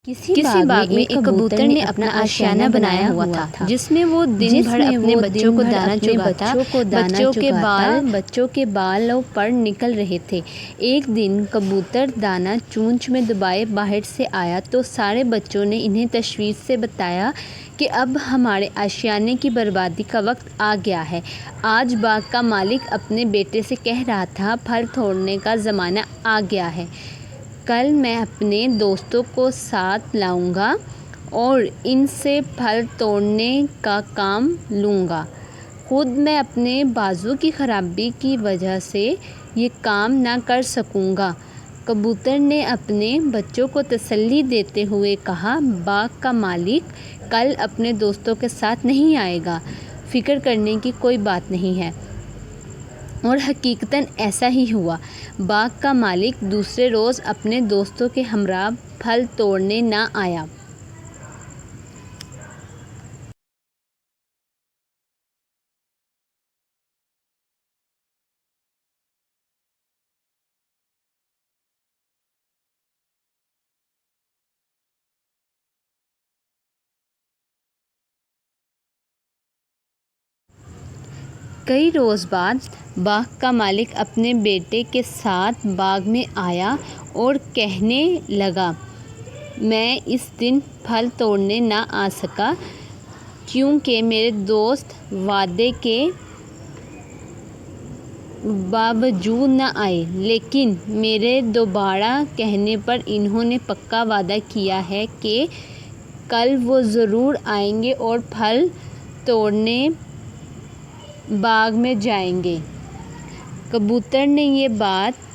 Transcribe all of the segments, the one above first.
کسی باغ میں ایک کبوتر نے اپنا آشیانہ بنایا ہوا تھا جس میں وہ دن بھر اپنے بچوں کو دانا چگاتا۔ بچوں کے بالوں پر نکل رہے تھے۔ ایک دن کبوتر دانا چونچ میں دبائے باہر سے آیا تو سارے بچوں نے انہیں تشویش سے بتایا کہ اب ہمارے آشیانے کی بربادی کا وقت آ گیا ہے۔ آج باغ کا مالک اپنے بیٹے سے کہہ رہا تھا، پھل توڑنے کا زمانہ آ گیا ہے۔ کل میں اپنے دوستوں کو ساتھ لاؤں گا اور ان سے پھل توڑنے کا کام لوں گا۔ خود میں اپنے بازو کی خرابی کی وجہ سے یہ کام نہ کر سکوں گا۔ کبوتر نے اپنے بچوں کو تسلی دیتے ہوئے کہا، باغ کا مالک کل اپنے دوستوں کے ساتھ نہیں آئے گا، فکر کرنے کی کوئی بات نہیں ہے۔ اور حقیقتاً ایسا ہی ہوا۔ باغ کا مالک دوسرے روز اپنے دوستوں کے ہمراہ پھل توڑنے نہ آیا۔ کئی روز بعد باغ کا مالک اپنے بیٹے کے ساتھ باغ میں آیا اور کہنے لگا، میں اس دن پھل توڑنے نہ آ سکا کیونکہ میرے دوست وعدے کے باوجود نہ آئے، لیکن میرے دوبارہ کہنے پر انہوں نے پکا وعدہ کیا ہے کہ کل وہ ضرور آئیں گے اور پھل توڑنے باغ میں جائیں گے۔ کبوتر نے یہ بات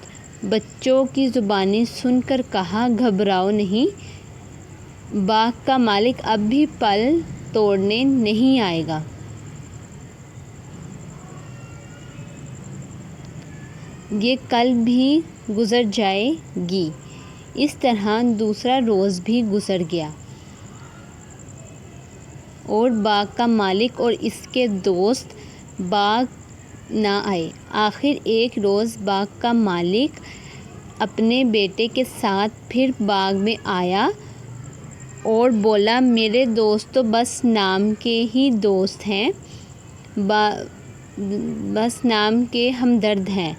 بچوں کی زبانی سن کر کہا، گھبراؤ نہیں، باغ کا مالک اب بھی پھل توڑنے نہیں آئے گا۔ یہ کل بھی گزر جائے گی۔ اس طرح دوسرا روز بھی گزر گیا اور باغ کا مالک اور اس کے دوست باغ نہ آئے۔ آخر ایک روز باغ کا مالک اپنے بیٹے کے ساتھ پھر باغ میں آیا اور بولا، میرے دوست تو بس نام کے ہی دوست ہیں، بس نام کے ہمدرد ہیں،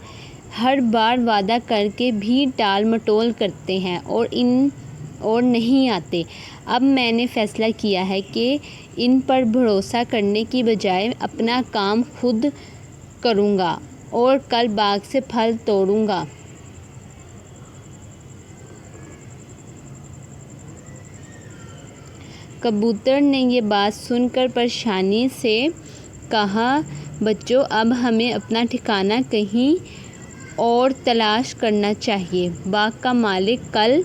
ہر بار وعدہ کر کے بھی ٹال مٹول کرتے ہیں اور نہیں آتے۔ اب میں نے فیصلہ کیا ہے کہ ان پر بھروسہ کرنے کی بجائے اپنا کام خود کروں گا اور کل باغ سے پھل توڑوں گا۔ کبوتر نے یہ بات سن کر پریشانی سے کہا، بچوں، اب ہمیں اپنا ٹھکانہ کہیں اور تلاش کرنا چاہیے۔ باغ کا مالک کل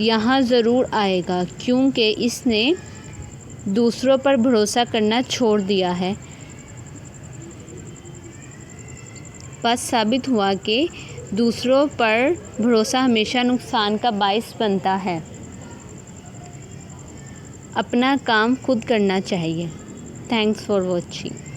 یہاں ضرور آئے گا کیونکہ اس نے دوسروں پر بھروسہ کرنا چھوڑ دیا ہے۔ بس ثابت ہوا کہ دوسروں پر بھروسہ ہمیشہ نقصان کا باعث بنتا ہے۔ اپنا کام خود کرنا چاہیے۔ Thanks for watching.